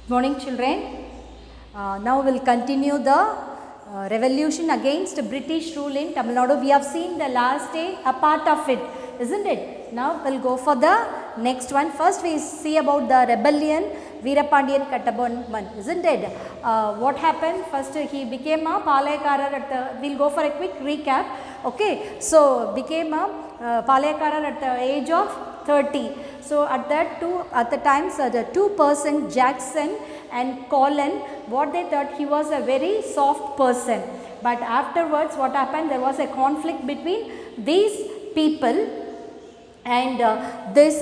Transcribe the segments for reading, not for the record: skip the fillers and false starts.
Good morning children. Now we will continue the revolution against British rule in Tamil Nadu. We have seen the last day a part of it, isn't it? Now we will go for the next one. First we see about the rebellion Veerapandiyan Kattabomman, isn't it? What happened? First he became a Palayakarar at the, we will go for a quick recap. Okay, so became a Palayakarar at the age of 30. So at the times the two person Jackson and Colin, what they thought he was a very soft person, but afterwards what happened, there was a conflict between these people and this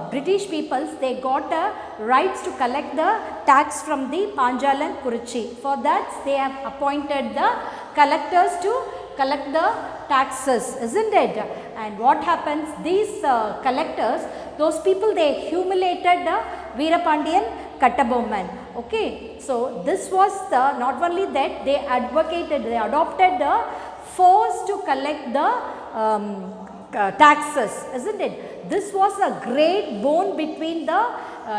British peoples. They got rights to collect the tax from the Panjalan Kurichi. For that they have appointed the collectors to collect the taxes, isn't it? And what happens, these collectors, those people, they humiliated the Veerapandiyan Kattabomman. Okay, so this was the, not only that, they advocated, they adopted the force to collect the taxes, isn't it? This was a great bond between the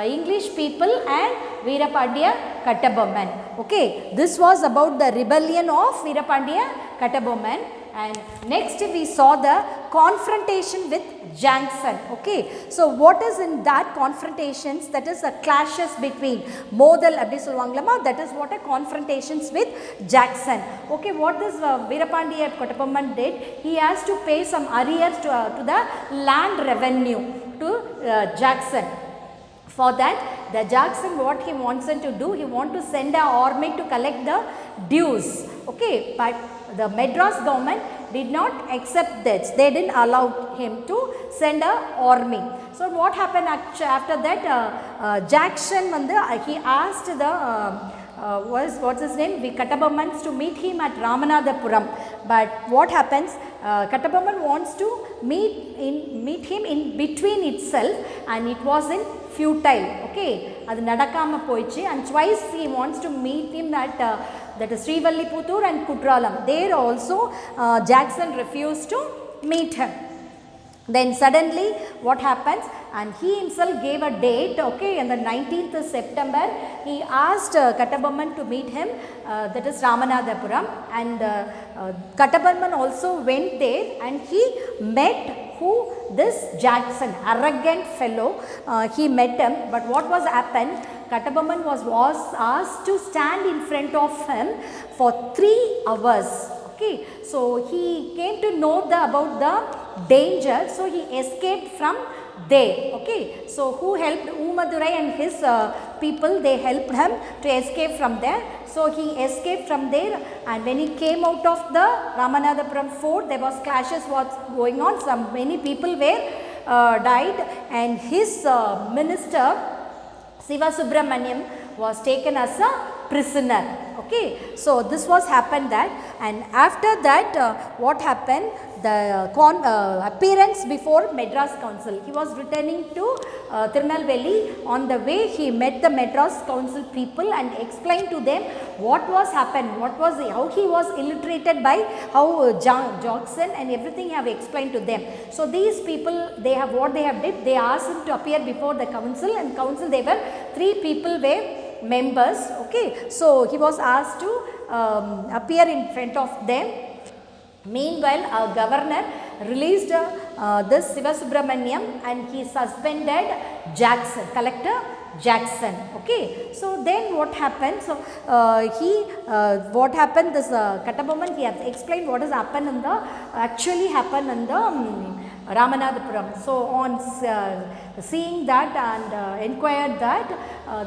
English people and Veerapandiya Kattabomman. Okay, this was about the rebellion of Veerapandiya Kattabomman. And next we saw the confrontation with Jackson. Okay, so what is in that confrontations? That is a clashes between Modal abdi solvangala, that is what a confrontations with Jackson. Okay, what this Veerapandiya Kattabomman did, he has to pay some arrears to the land revenue to Jackson. For that, the Jackson, what he wants to do, he want to send an army to collect the dues. Okay, but the Madras government did not accept that. They didn't allow him to send an army. So what happened after that? Jackson, he asked the what's his name, Kattabomman, to meet him at Ramanathapuram. But what happens, Kattabomman wants to meet him in between itself, and it was in futile. Okay, adu nadakama poichu, and twice he wants to meet him at that is Srivilliputtooru and Kutralam. There also Jackson refused to meet him. Then suddenly what happens, and he himself gave a date, okay, on the 19th of September, he asked Kattabomman to meet him, that is Ramanathapuram, and Kattabomman also went there and he met who? This Jackson, arrogant fellow, he met him. But what was happened, Kattabomman was asked to stand in front of him for 3 hours. Okay, so he came to know about the danger, so he escaped from there. Okay, so who helped? Oomadurai and his people, they helped him to escape from there. So he escaped from there, and when he came out of the Ramanathapuram fort, there was clashes was going on. Many people were died, and his minister Siva Subramaniam was taken as a prisoner. Okay, so this was happened that, and after that what happened, the appearance before Madras Council, he was returning to Tirunelveli. On the way he met the Madras Council people and explained to them what was happened, how he was illiterated by how Jackson and everything have explained to them. So these people, they have what they have did, they asked him to appear before the council, and council there were 3 people were members. Okay, so he was asked to appear in front of them. Meanwhile, our governor released this Siva Subramaniam, and he suspended Jackson, collector Jackson. Okay, so then what happened? So what happened? This Kattabomman, he has explained what has happened in the actually happened in the Ramanathapuram. So on seeing that and inquired that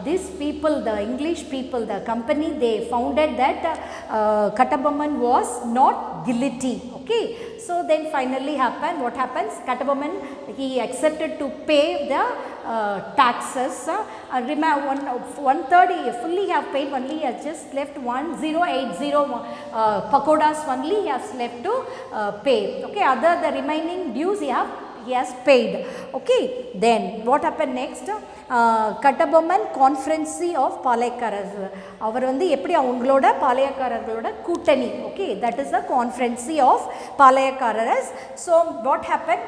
these people, the English people, the company, they founded that Kattabomman was not guilty. Okay, so then finally happened, what happens, Kattabomman, he accepted to pay the taxes. Remember, 1/3 fully have paid, only he has just left 1080 pakodas only he has left to pay. Okay, other the remaining dues he has paid. Okay, then what happened next? Kattabomman Conference of Palayakaras. அவர் எப்படி அவங்களோட பாளையக்காரர்களோட கூட்டணி. Okay, that is the Conference of Palayakaras. So what happened?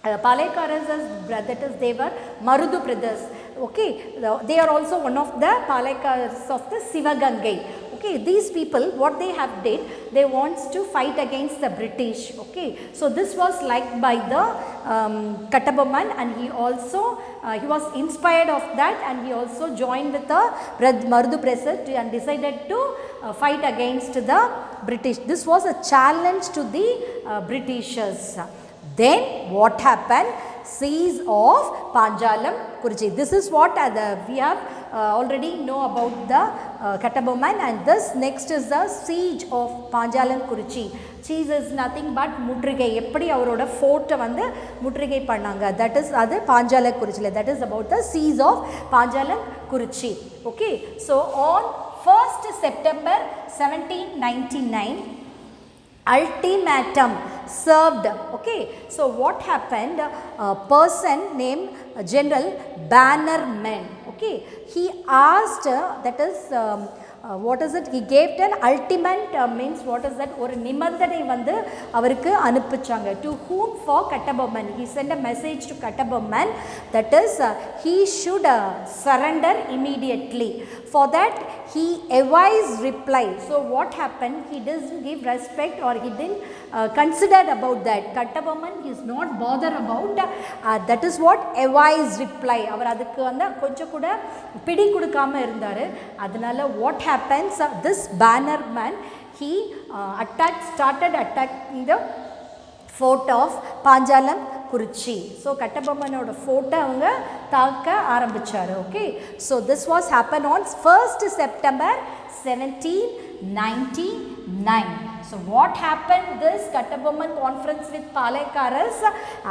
Palekaras, that is, they were Marudu brothers. Okay, they are also one of the Palekaras of the Sivagangai. Okay, these people, what they have did, they wants to fight against the British. Okay, so this was liked by the Kattabomman, and he also he was inspired of that, and he also joined with the Marudu brothers and decided to fight against the British. This was a challenge to the Britishers. Then what happened? Siege of Panjalam Kurichi. This is what we have already know about the Kattabomman, and this next is the siege of Panjalam Kurichi. Siege is nothing but முற்றுகை. எப்படி அவரோட ஃபோர்ட்டை வந்து முற்றுகை பண்ணாங்க. That is அது Panchalam குறிச்சியில். That is about the siege of Panjalam Kurichi. Okay, so on 1st September 1799, ultimatum served. Okay, so what happened? A person named General Bannerman, okay, he asked, that is what is it, he gave an ultimate means what is that, ஒரு நிபந்தனை வந்து அவருக்கு அனுப்பிச்சாங்க. To whom? For Kattabomman. He sent a message to Kattabomman, that is he should surrender immediately. For that he advised reply. So what happened? He doesn't give respect, or he didn't consider about that. Kattabomman is not bothered about that is what advised reply. அவர் அதுக்கு வந்து கொஞ்சம் கூட பிடி கொடுக்காம இருந்தாரு. அதனால what happens, this Bannerman, he started attacking the fort of Panjalam Kurichi. So Kattabomman fort அவங்க தாக்க ஆரம்பிச்சாரு. Okay, so this was happened on 1st September 1799. So what happened? This Kattabomman conference with Palekaras.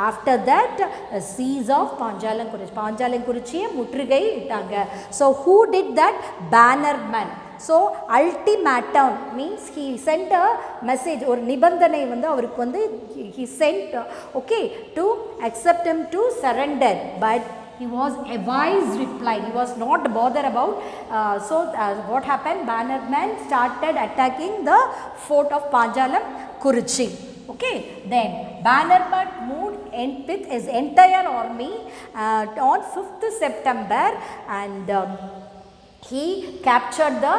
After that, a siege of Panjalam Kurichi. Panjalam Kurichi முற்றுகை இட்டாங்க. So who did that? Bannerman. So ultimatum means he sent a message, or நிபந்தனை வந்து அவருக்கு வந்து he sent, okay, to accept him to surrender, but he was advised reply. He was not bothered about. So what happened? Bannerman started attacking the fort of Panjalam Kurichi. Okay, then Bannerman moved with his entire army on 5th September, and he captured the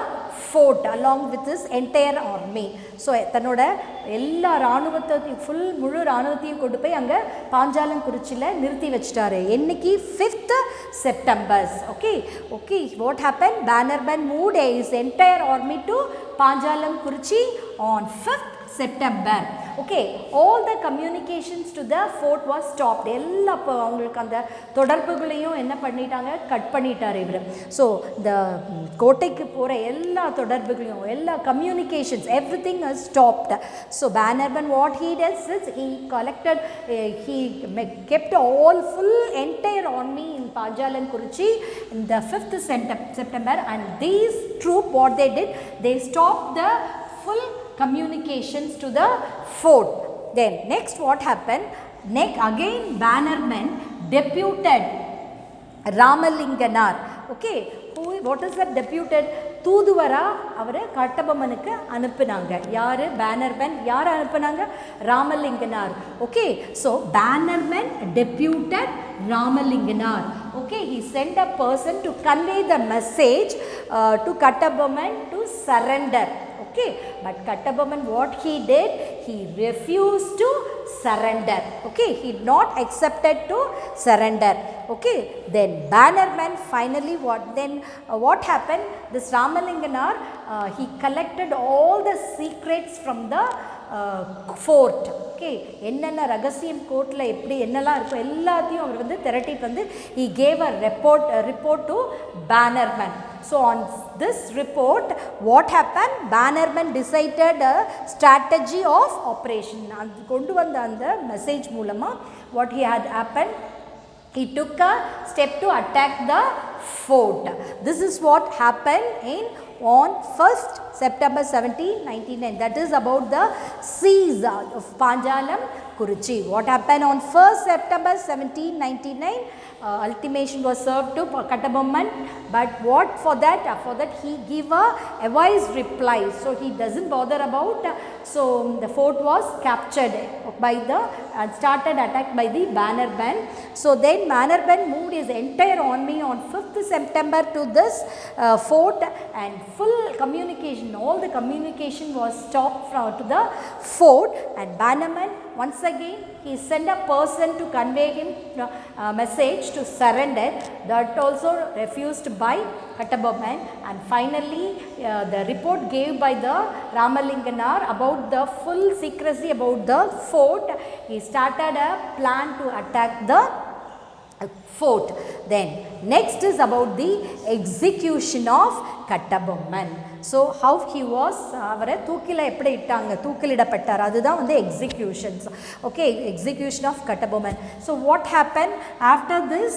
fort along with his entire army. So தன்னோட எல்லா ராணுவத்தையும் முழு ராணுவத்தையும் கொண்டு போய் அங்கே பாஞ்சாலம் குறிச்சியில் நிறுத்தி வச்சிட்டாரு. என்னைக்கு? 5th September. Okay, okay, what happened? Bannerman moved his entire army to Panjalam Kurichi on 5th September. Okay, all the communications to the fort was stopped. எல்லா அவங்களுக்கு அந்த தொடர்புகளையும் என்ன பண்ணிட்டாங்க? கட் பண்ணிட்டார் இவர். ஸோ இந்த கோட்டைக்கு போகிற எல்லா தொடர்புகளையும், எல்லா communications, everything is stopped. So Bannerman, what he does is he collected, he kept all full entire army in Panjalam Kurichi in the 5th September, and these troops, what they did, they stopped the full communications to the fort. Then next what happened? Next again Bannerman deputed Ramalinganar. Okay, what is that deputed? தூதுவரா அவரை கட்டபொம்மனுக்கு அனுப்புனாங்க. யாரு? Bannerman. யார் அனுப்புனாங்க? Ramalinganar. Okay, so Bannerman deputed Ramalinganar. Okay, he sent a person to convey the message to Kattabomman to surrender. Okay, but Kattabomman, what he did? He refused to surrender. Okay, he not accepted to surrender. Okay, then Bannerman finally what happened? This Ramalinganar, he collected all the secrets from the fort. Okay, என்னென்ன ரகசியம் கோர்ட்ல எப்படி என்னெல்லாம் இருக்கோ எல்லாத்தையும் அவர் வந்து திரட்டிட்டு வந்து he gave a report to Bannerman. So on this report, what happened? Bannerman decided a strategy of operation. and கொண்டு வந்த அந்த மெசேஜ் மூலமா what he had happened, he took a step to attack the fort. This is what happened on 1st September 1799. That is about the siege of Panjalam Kurichi. What happened on 1st September 1799? Ultimatum was served to Kattabomman, but what for that? For that he give a wise reply. So he doesn't bother about. So the fort was captured by the started attack by the Bannerman. So then Bannerman moved his entire army on 5th September to this fort, and full communication, all the communication was stopped from to the fort, and Bannerman once again he sent a person to convey him message to surrender. That also refused by Kattabomman, and finally the report gave by the Ramalinganar about the full secrecy about the fort. He started a plan to attack the fort. Then next is about the execution of Kattabomman. So how he was avara thookila eppadi ittaanga, thookilidapattar, adudha vandu executions. Okay, execution of Kattabomman. So what happened after this?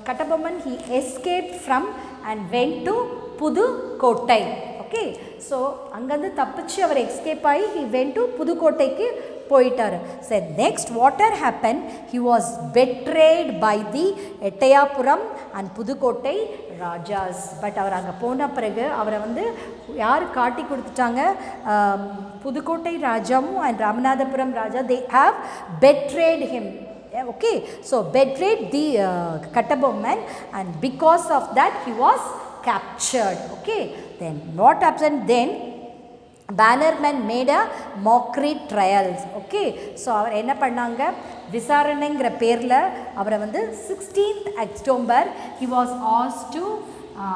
Kattabomman he escaped from and went to Pudukottai. Okay, so அங்கந்து தப்பிச்சு அவர் escape ஆகி he went to புதுக்கோட்டைக்கு போயிட்டார். So next what happened? He was betrayed by the Ettayapuram and Pudukkottai rajas. But அவர் அங்கே போன பிறகு அவரை வந்து யார் காட்டி கொடுத்துட்டாங்க? புதுக்கோட்டை ராஜாவும் and Ramanathapuram Raja, they have betrayed him. Okay, so betrayed the Kattabomman, and because of that he was captured. Okay, then what happened then? Bannerman made a mockery trials. Okay, so அவர் என்ன பண்ணாங்க? விசாரணைங்கிற பேரில் அவரை வந்து 16th October he was asked to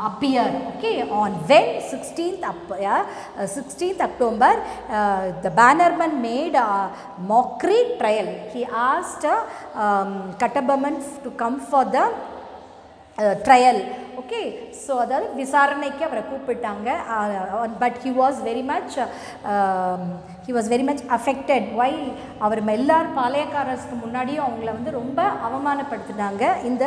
appear. Okay, on when 16th October the Bannerman made a mockery trial. He asked Kattabomman to come for the trial. Okay, so அதாவது விசாரணைக்கு அவரை கூப்பிட்டாங்க. But he was very much affected. Why? அவர் எல்லார் பாளையக்காரருக்கு முன்னாடியும் அவங்கள வந்து ரொம்ப அவமானப்படுத்தினாங்க இந்த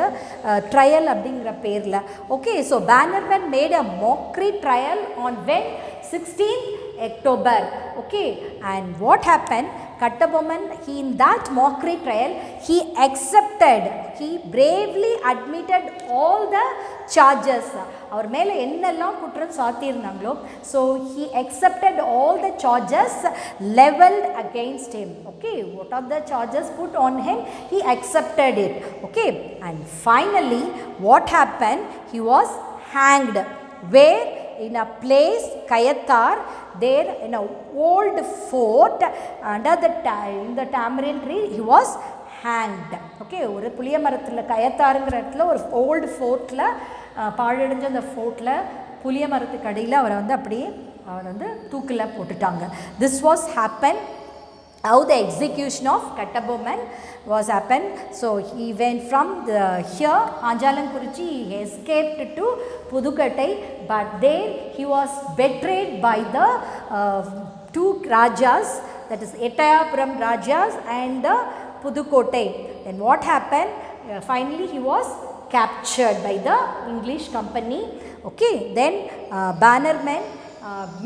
ட்ரையல் அப்படிங்கிற பேரில். Okay, so Bannerman made a mockery trial on when 16th October. Okay, and what happened? Kattabomman, in that mockery trial, he accepted, he bravely admitted all the charges. அவர் மேலே என்னெல்லாம் குற்றம் சாத்தியிருந்தாங்களோ, so he accepted all the charges leveled against him. Okay, what are the charges put on him? He accepted it. Okay, and finally what happened? He was hanged. Where? In a place, Kayathar, there in a old fort under the tamarind tree, he was hanged. Okay, ஒரு புளிய மரத்தில் கயத்தாருங்கிற இடத்துல ஒரு old ஃபோர்ட்டில் பாழடைஞ்ச அந்த ஃபோர்ட்டில் புளிய மரத்துக்கு அடியில் அவரை வந்து அப்படியே அவர் வந்து தூக்கில் போட்டுட்டாங்க. This was happen. How the execution of Kattabomman was happened. So he went from here Panjalam-Kurichi, he escaped to Pudukottai, but there he was betrayed by the two Rajas, that is Ettayapuram Rajas and Pudukottai. Then what happened? Finally he was captured by the English company. Okay, then Bannerman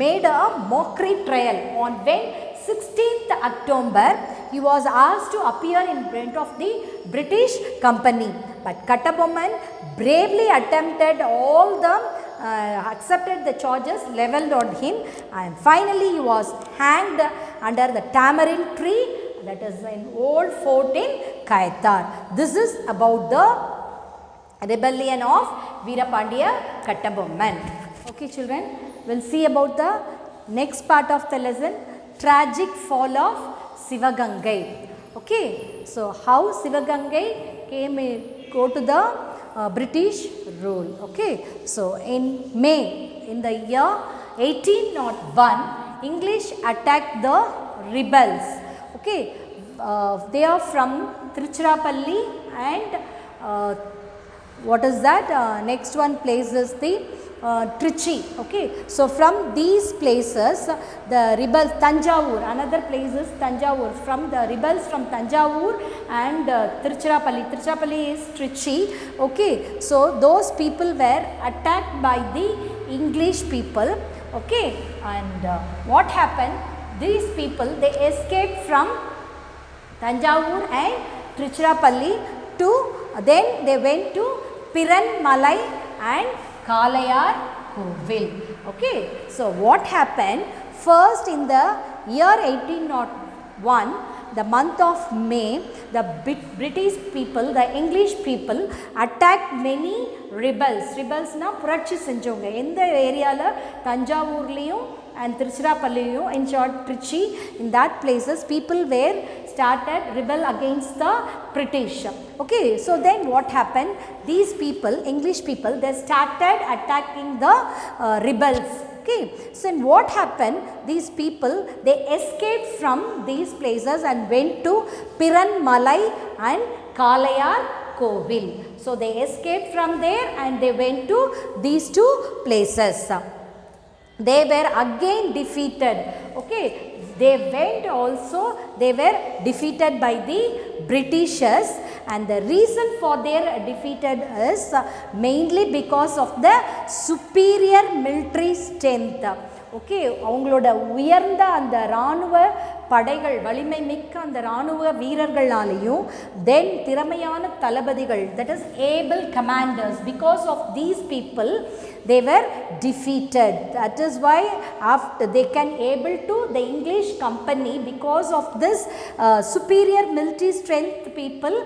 made a mockery trial on when 16th October he was asked to appear in front of the British company, but Kattabomman bravely attempted all the accepted the charges leveled on him, and finally he was hanged under the tamarind tree, that is an old fort in Kayathar. This is about the rebellion of Veerapandiya Kattabomman. Okay children, we'll see about the next part of the lesson, tragic fall of Sivagangai. Okay, so how Sivagangai came go to the British rule. Okay, so in May in the year 1801, English attacked the rebels. Okay, they are from Tiruchirappalli and what is that? Next one place is the Trichy. Okay, so from these places the rebels, Tanjavur, another place is Tanjavur, from the rebels from Tanjavur and Tiruchirappalli is Trichy. Okay, so those people were attacked by the English people. Okay, and what happened, these people they escaped from Tanjavur and Tiruchirappalli to, then they went to Piranmalai and Kalayar Kovil. Okay, so what happened, first in the year 1801, the month of May, the British people, the English people attacked many rebels. Rebels na புரட்சி செஞ்சவங்க. எந்த ஏரியால, தஞ்சாவூர்லேயும் and Tiruchirappalliயும், in short Trichy, in that places people were started rebel against the British. Okay, so then what happened, these people, English people, they started attacking the rebels. Okay, so what happened, these people they escaped from these places and went to Piranmalai and Kalayar Kovil. So they escaped from there and they went to these two places. They were again defeated. Okay, they went also, they were defeated by the Britishers, and the reason for their defeated is mainly because of the superior military strength. Okay, அவங்களோட உயர்ந்த அந்த இராணுவ படைகள், வலிமை மிக்க அந்த இராணுவ வீரர்களாலேயும், தென் திறமையான தளபதிகள், that is able commanders, because of these people they were defeated. That is why after they can able to, the English company, because of this superior military strength people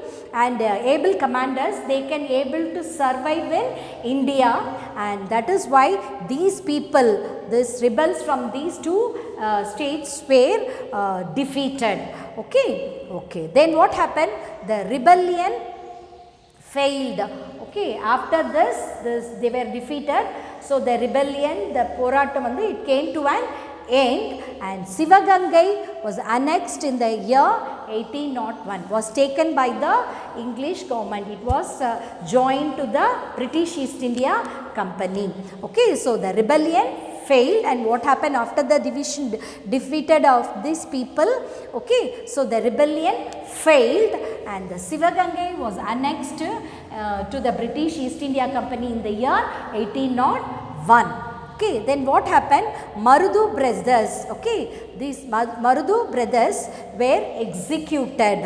and able commanders, they can able to survive in India, and that is why these people, these rebels from these two states were defeated. Okay, okay, then what happened, the rebellion failed. Okay, after this they were defeated, so the rebellion, the poratam, it came to an end, and Sivagangai was annexed in the year 1801, was taken by the English government. It was joined to the British East India Company. Okay, so the rebellion failed, and what happened after the defeated of these people? Okay, so the rebellion failed and the Sivagangai was annexed to the British East India Company in the year 1801. Okay, then what happened, Marudu brothers, okay, these Marudu brothers were executed.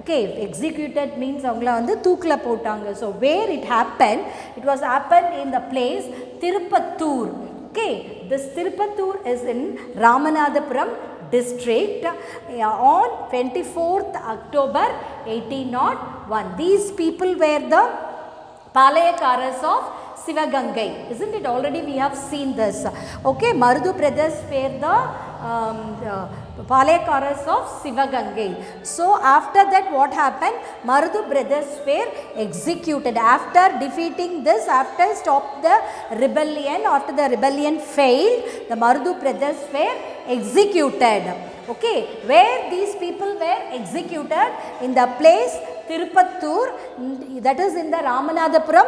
Okay, executed means avangala vandu தூக்குல போட்டாங்க. So where it happened, it was happened in the place Tirupattur. Okay, this Tirupattur is in Ramanathapuram district on 24th October 1801. These people were the Palayakaras of Sivagangai. Isn't it? Already we have seen this. Okay, Marudu brothers were the Palayakaras of Sivagangai. So after that what happened, Marudu brothers were executed. After defeating this, after stop the rebellion, after the rebellion failed, the Marudu brothers were executed. Okay, where these people were executed, in the place Tirupattur, that is in the Ramanathapuram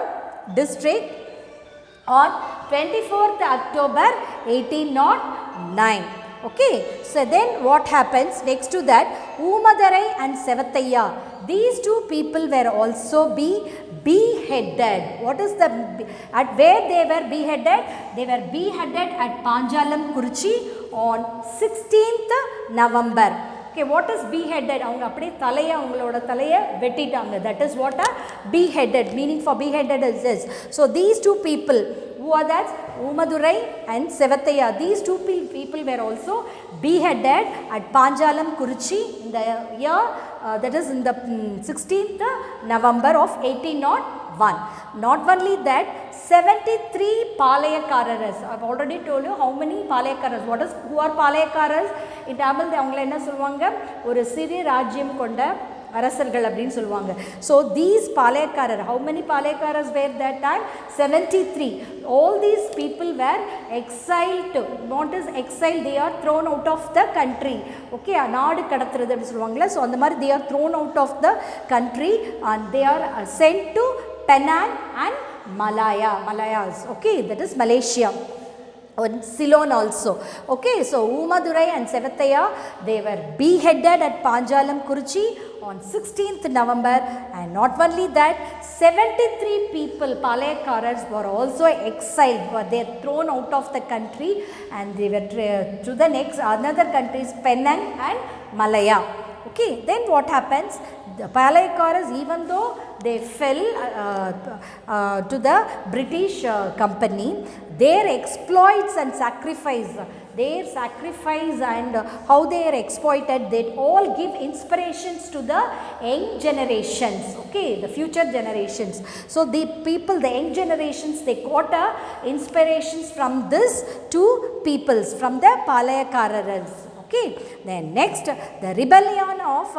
district on 24th October 1809. Okay, so then what happens next to that, Oomadurai and Sevathaiya, these two people were also beheaded. What is the, at where they were beheaded? They were beheaded at Panjalam, Kurichi on 16th November. Okay, what is beheaded? அவங்க அப்படியே தலையை, அவங்களோட தலையை வெட்டிட்டாங்க. That is what a beheaded, meaning for beheaded is this. So these two people, who are that? Oomadurai and Sevathaiya. These two people were also beheaded at Panjalam, Kurichi in the year, that is in the 16th November of 1801. Not only that, 73 Palayakaras. I have already told you how many Palayakaras. Who are Palayakaras? In Tamil, avangala enna solvanga? ஒரு சிறிய ராஜ்யம் கொண்ட அரசர்கள் அப்படின்னு சொல்லுவாங்க. So these Palayakarar, how many Palayakaras were that time? 73. All these people were exiled. What is exiled? They are thrown out of the country. Okay, நாடு கடத்துறது அப்படி சொல்லுவாங்கல்ல. So அந்த மாதிரி they are thrown out of the country and they are sent to Penang and Malayas. Okay, that is Malaysia. Ceylon also. Okay, so Oomadurai and Sevathaiya, they were beheaded at Panjalam, Kurichi on 16th November, and not only that, 73 people, Palayakaras, were also exiled, were they thrown out of the country, and they were to the next another countries, Penang and Malaya. Okay, then what happens? The Palayakaras, even though they fell to the British company, their exploits and sacrifice, and how they are exploited, they all give inspirations to the young generations, okay, the future generations. So the people, the young generations, they got inspirations from this two peoples, from the Palayakaras. Okay, then next, the rebellion of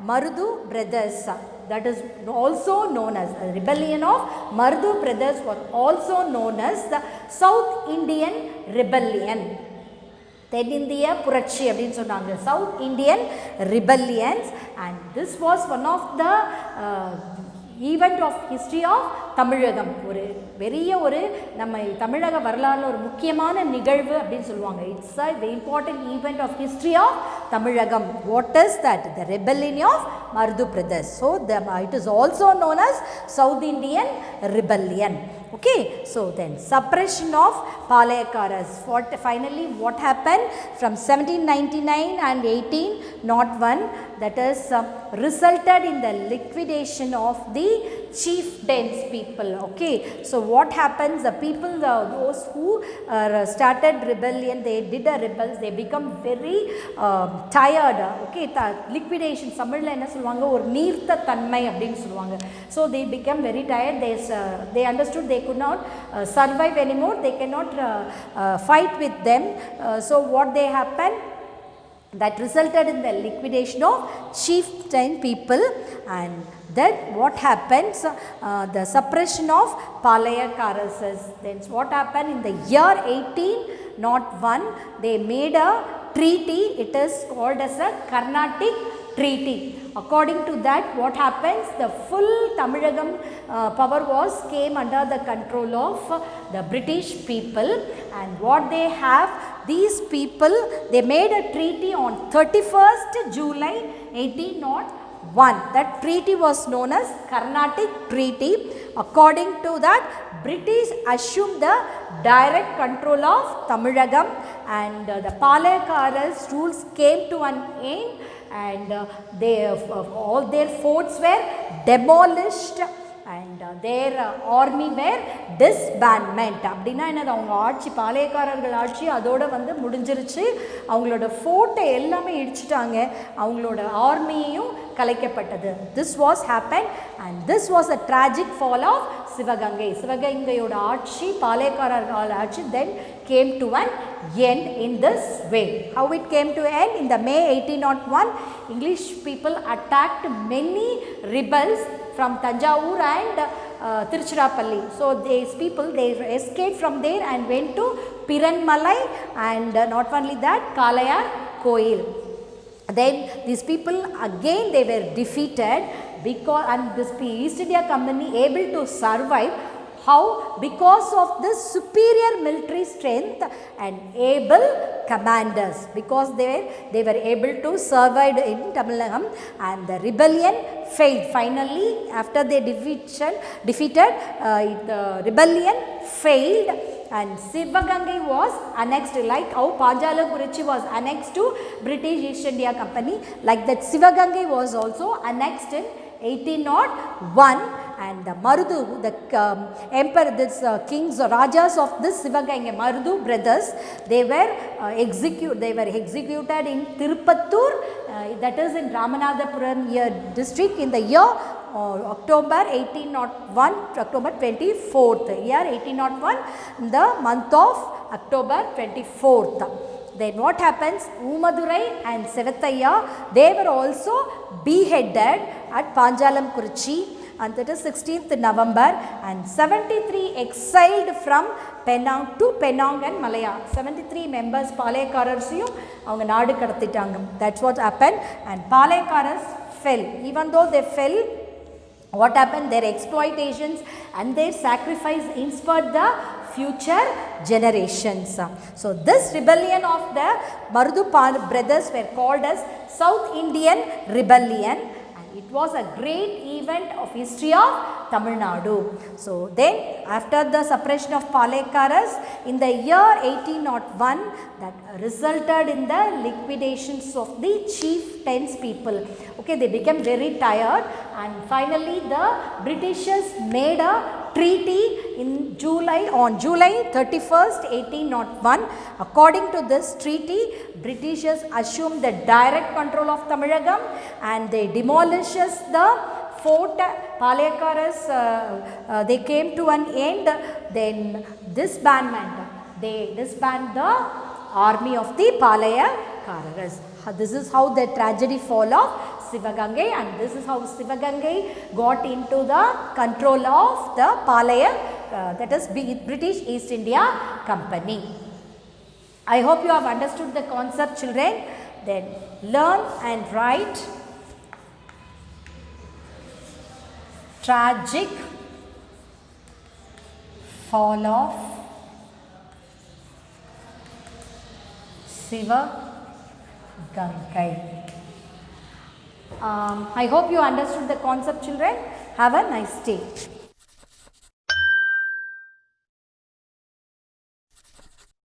Marudu brothers, that is also known as the rebellion of Marudu brothers, was also known as the South Indian Rebellion. தென்னிந்திய புரட்சி அப்படின்னு சொன்னாங்க, south Indian rebellions. And this was one of the event of history of Tamilakam. ஒரு பெரிய ஒரு நம்ம தமிழக வரலாறுல ஒரு முக்கியமான நிகழ்வு அப்படின்னு சொல்லுவாங்க. It's a very important event of history of Tamilakam. What is that? The rebellion of Marudhu brothers. So it is also known as South Indian Rebellion. Okay, so then suppression of Palayakaras. Finally what happened from 1799 and 1801, that is resulted in the liquidation of the chieftains people. Okay, so what happens, the people, those who started rebellion, they did a rebels, they become very tired. Okay, liquidation தமிழ்ல என்ன சொல்வாங்க, ஒரு நீர்த்த தன்மை அப்படின்னு சொல்லுவாங்க. So they become very tired. They understood they could not survive anymore, they cannot fight with them. So what they happened, that resulted in the liquidation of chieftain people. And then what happens, the suppression of Palayakaras. Then what happened in the year 1801, they made a treaty. It is called as a Carnatic Treaty. According to that, what happens, the full Tamilagam power came under the control of the British people. And what they have, these people, they made a treaty on 31st July 1801. That treaty was known as Carnatic Treaty. According to that, British assumed the direct control of Tamilagam, and the Palayakaras rules came to an end, and all their forts were demolished, and their army were disbandment. அப்படின்னா என்னது, அவங்க ஆட்சி, பாளையக்காரர்கள் ஆட்சி அதோட முடிஞ்சிருச்சு. அவங்களோட ஃபோர்ட்டை எல்லாமே இடிச்சிட்டாங்க, அவங்களோட ஆர்மியையும் கலைக்கப்பட்டது. This was happen, and this was a tragic fall of Sivaganga. சிவகங்கையோட ஆட்சி, பாளையக்காரர்கள் ஆட்சி then came to an end in this way. How it came to end? In the May 1801, English people attacked many rebels from Tanjavur and Tiruchirappalli. So these people, they escaped from there and went to Piranmalai, and not only that, Kalayar Koil. Then these people again, they were defeated, because, and this East India Company able to survive. How? Because of this superior military strength and able commanders, because they were able to survive in Tamilagam, and the rebellion failed. Finally, after they defeated, the rebellion failed, and Sivagangai was annexed, like how Panjalakurchi was annexed to British East India Company, like that Sivagangai was also annexed in 1801. And the Marudu, the emperor, this kings or rajas of this Sivagangai, Marudu brothers, they were executed in Tirupattur, that is in Ramanathapuram district, in the year October 1801, October 24th, year 1801, the month of October 24th. Then what happens, Umadurai and Sevathaiya, they were also beheaded at Panjalakurchi, and that is 16th November, and 73 exiled from Penang to Penang and Malaya. 73 members Palayakaras-ஐயும் அவங்க நாடு கடத்திட்டாங்க. That's what happened, and Palayakaras fell. Even though they fell, what happened, their exploitations and their sacrifice inspired the future generations. So this rebellion of the Marudu brothers were called as South Indian Rebellion. And it was a great event of history of Tamil Nadu. So then after the suppression of Palekaras in the year 1801, that resulted in the liquidations of the chieftains people. Okay, they became very tired, and finally the Britishers made a treaty in on July 31st 1801. According to this treaty, Britishers assumed the direct control of Tamilagam and they demolishes the fort Palekaras. They came to an end. Then disbandment, they disband the army of the Palekaras. This is how the tragedy fall of Sivagangai, and this is how Sivagangai got into the control of the that is British East India Company. I hope you have understood the concept, children. Then learn and write tragic fall of Sivagangai. I hope you understood the concept, children. Have a nice day.